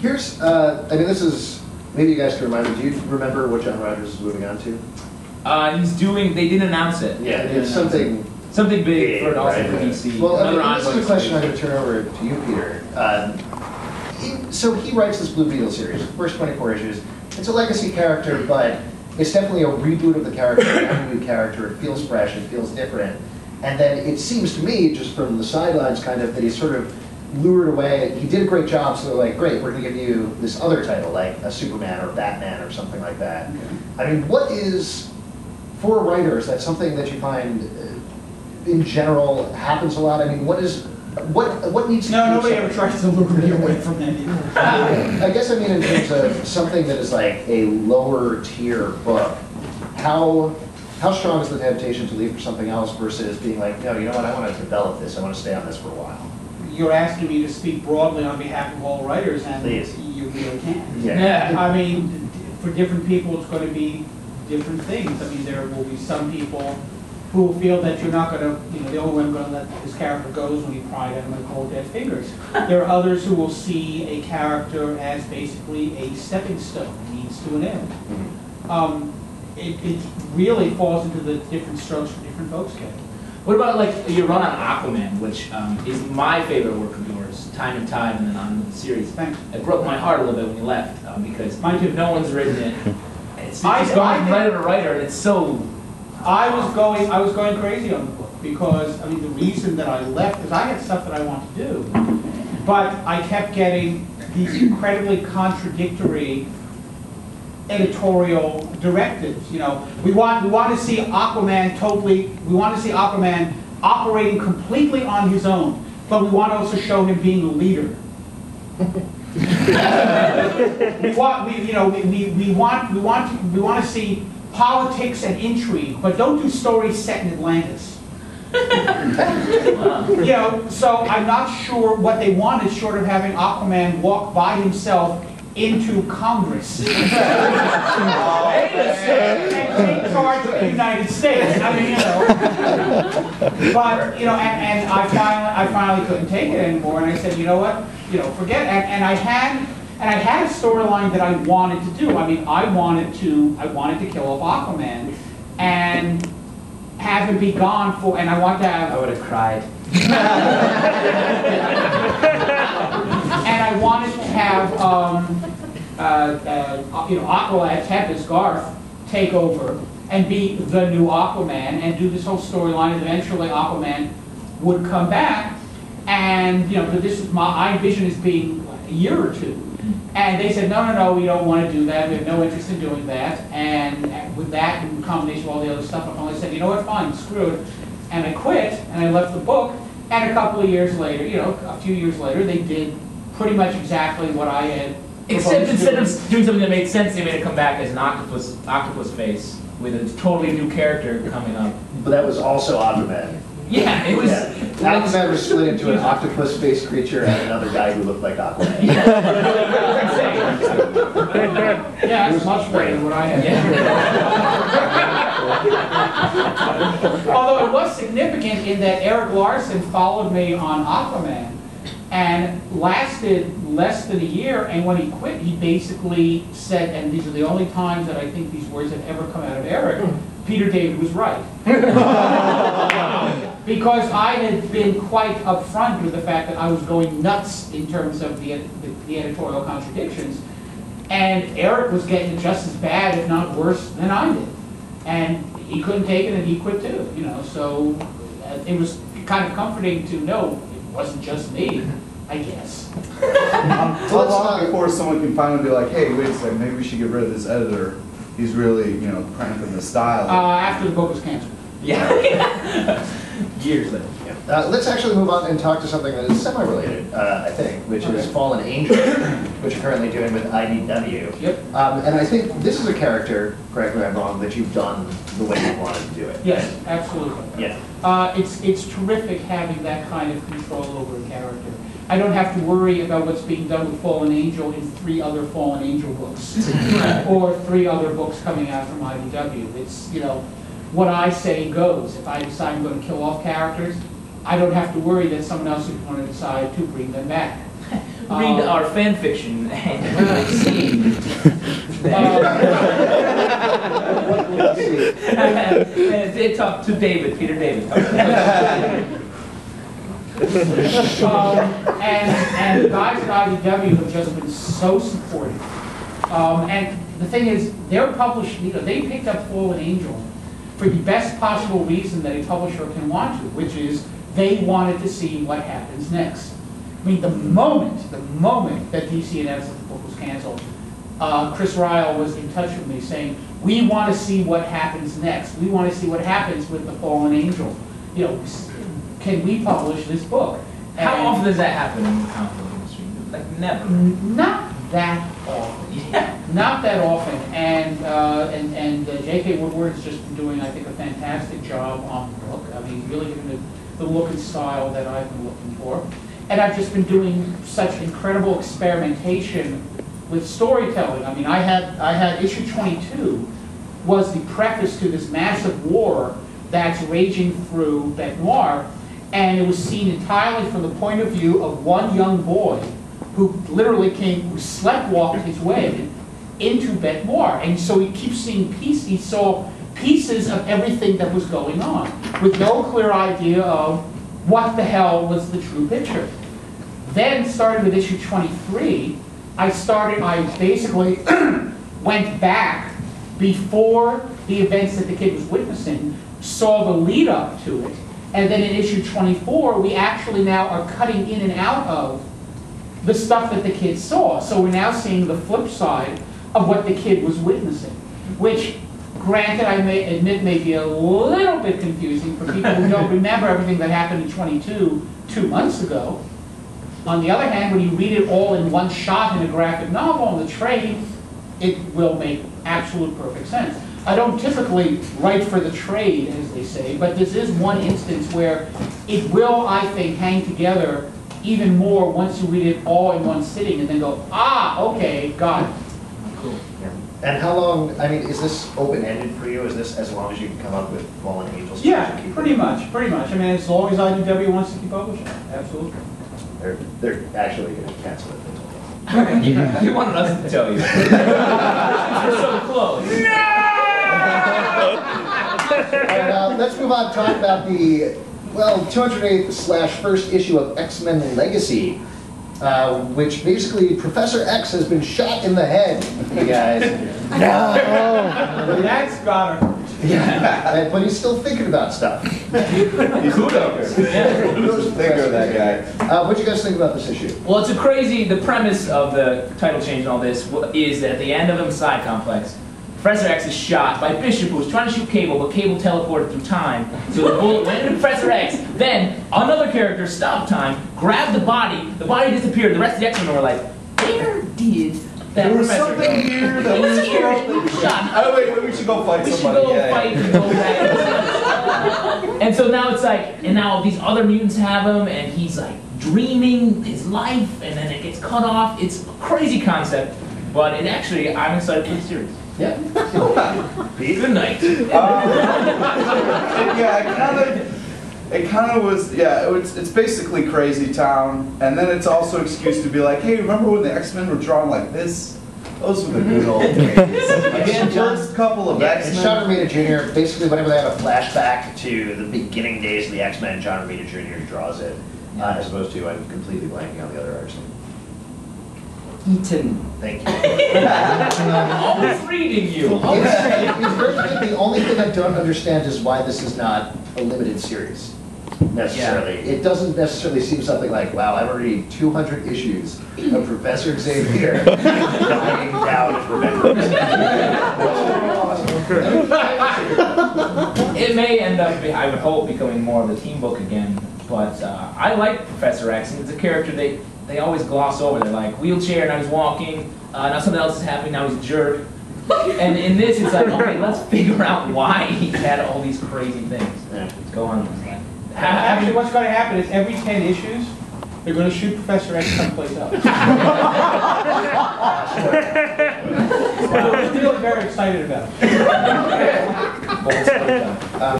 Here's, I mean, this is, maybe you guys can remind me, do you remember what John Rogers is moving on to? He's doing, they didn't announce it. Yeah, it's something big, for also for DC. Well, I mean, this is a question I'm going to turn over to you, Peter. So he writes this Blue Beetle series, the first 24 issues. It's a legacy character, but it's definitely a reboot of the character, a new character. It feels fresh, it feels different. And then it seems to me, just from the sidelines, kind of, that he's sort of lured away. He did a great job, so they're like, great, we're going to give you this other title, like a Superman or Batman or something like that. I mean, what is, for writers, that's something that you find, in general, happens a lot? I mean, what needs to be... No, nobody ever tries to lure me away from that either. I guess I mean in terms of something that is like a lower tier book, how strong is the temptation to leave for something else versus being like, no, you know what, I want to develop this, I want to stay on this for a while? You're asking me to speak broadly on behalf of all writers, and Please. You really can. Yeah. I mean, for different people, it's going to be different things. I mean, there will be some people who feel that you're not going to, you know, the only way I'm going to let this character go is when you cry and I'm going to cold dead fingers. There are others who will see a character as basically a stepping stone, means to an end. It really falls into the different strokes for different folks, Kevin. What about like your run on Aquaman, which is my favorite work of yours, time and time, and then on the series. Thanks. It broke my heart a little bit when you left because no one's written it. It's I just going from writer to writer, and it's so. I was going crazy on the book because I mean the reason that I left is I had stuff that I wanted to do, but I kept getting these incredibly contradictory editorial directives. You know, we want to see Aquaman operating completely on his own, but we want to also show him being a leader. we want to see politics and intrigue, but don't do stories set in Atlantis. You know, so I'm not sure what they wanted, short of having Aquaman walk by himself into Congress and take charge of the United States. I mean, you know, but you know, and I finally couldn't take it anymore, and I said, you know what, you know, forget. And I had a storyline that I wanted to do. I mean, I wanted to kill off Aquaman and have him be gone for, and I want to have. I would have cried. And I wanted to have, you know, Aqualad, Tempest, Garth take over and be the new Aquaman and do this whole storyline. And eventually, Aquaman would come back, and you know, this is I envision as being a year or two. And they said, no, we don't want to do that. We have no interest in doing that. And with that, in combination with all the other stuff, I finally said, you know what, fine, screw it. And I quit, and I left the book. And a couple of years later, you know, a few years later, they did pretty much exactly what I had. Except instead of doing something that made sense, they made it come back as an octopus face with a totally new character coming up. But that was also Aquaman. Yeah, it was. Yeah. Aquaman was split into an octopus-faced creature and another guy who looked like Aquaman. Yeah, it's much better than what I had. Although it was significant in that Eric Larson followed me on Aquaman and lasted less than a year, and when he quit, he basically said, and these are the only times that I think these words have ever come out of Eric, Peter David was right. Because I had been quite upfront with the fact that I was going nuts in terms of the editorial contradictions, and Eric was getting it just as bad, if not worse, than I did. And he couldn't take it, and he quit too, you know, so it was kind of comforting to know it wasn't just me, I guess. How long before someone can finally be like, hey, wait a second, maybe we should get rid of this editor? He's really, you know, cramping the style. After the book was canceled. Yeah. Years later. Yeah. Let's actually move on and talk to something that is semi-related, I think, which is Fallen Angel, which you're currently doing with IDW. Yep. And I think this is a character, correct me if I'm wrong, that you've done the way you wanted to do it. Yes, absolutely. Yeah. It's terrific having that kind of control over a character. I don't have to worry about what's being done with Fallen Angel in 3 other Fallen Angel books, or 3 other books coming out from IDW. It's, you know, what I say goes. If I decide I'm going to kill off characters, I don't have to worry that someone else is going to decide to bring them back. read our fan fiction and see and they talk to David, Peter David. And the guys at IDW have just been so supportive. And the thing is, they're published, they picked up Fallen Angel for the best possible reason that a publisher can want to, which is they wanted to see what happens next. I mean, the moment that DC announced that the book was canceled, Chris Ryle was in touch with me saying, we want to see what happens next. We want to see what happens with the Fallen Angel. You know, can we publish this book? How And often does that happen in the comic book industry? Like, never. not that often. Yeah. Not that often. And J.K. Woodward's just been doing, I think, a fantastic job on the book. I mean, really giving the look and style that I've been looking for. And I've just been doing such incredible experimentation with storytelling. I mean, I had issue 22 was the preface to this massive war that's raging through Bête Noire, and it was seen entirely from the point of view of one young boy who literally who sleptwalked his way into Bête Noire. And so he keeps seeing he saw pieces of everything that was going on, with no clear idea of what the hell was the true picture. Then, starting with issue 23, I basically went back before the events that the kid was witnessing, saw the lead up to it, and then in issue 24, we actually now are cutting in and out of the stuff that the kid saw. So we're now seeing the flip side of what the kid was witnessing, which, granted, I may admit may be a little bit confusing for people who don't remember everything that happened in 22 2 months ago. On the other hand, when you read it all in one shot in a graphic novel in the trade, it will make absolute perfect sense. I don't typically write for the trade, as they say, but this is one instance where it will, I think, hang together even more once you read it all in one sitting and then go, ah, okay, got it. Cool. Yeah. And how long, I mean, is this open-ended for you? Is this as long as you can come up with Fallen Angels? Yeah, pretty much. I mean, as long as IDW wants to keep publishing, absolutely. They're actually going to cancel it. You wanted us to tell you. We're so close. All right, let's move on and talk about the, well, 208th/first issue of X-Men Legacy, which basically Professor X has been shot in the head, you guys. No! That's gotta hurt. Yeah, but he's still thinking about stuff. Kudos. Yeah. Kudos thinker, that guy. What do you guys think about this issue? Well, it's the premise of the title change and all this is that at the end of the Messiah Complex, Professor X is shot by Bishop, who was trying to shoot Cable, but Cable teleported through time. So the bullet went into Professor X. Then another character stopped time, grabbed the body disappeared. The rest of the X-Men were like, where did that there was Professor something go? here that He was was here. He was shot. Oh wait, we should go fight We should somebody. go fight and go back. And so now it's like, and now these other mutants have him, and he's like dreaming his life, and then it gets cut off. It's a crazy concept, but it actually, I'm excited for the series. Yeah. Good night. Yeah, it kind of was, yeah, it's basically Crazy Town, and then it's also an excuse to be like, hey, remember when the X-Men were drawn like this? Those were the good old days. Again, first couple of Yeah, and X-Men. John Romita Jr., basically whenever they have a flashback to the beginning days of the X-Men, John Romita Jr. draws it, as opposed to, I'm completely blanking on the other artist. Eaton. Thank you. Always reading you. It's virtually the only thing I don't understand is why this is not a limited series, necessarily. Yeah. It doesn't necessarily seem something like, wow, I'm reading 200 issues of Professor Xavier dying down his remembrance. It may end up, I would hope, becoming more of a team book again, but I like Professor X, and it's a character they always gloss over. They're like, wheelchair, now he's walking, now something else is happening, now he's a jerk. And in this, it's like, okay, let's figure out why he had all these crazy things go on. Actually, what's going to happen is every 10 issues, they're going to shoot Professor X someplace else. So we're still very excited about it.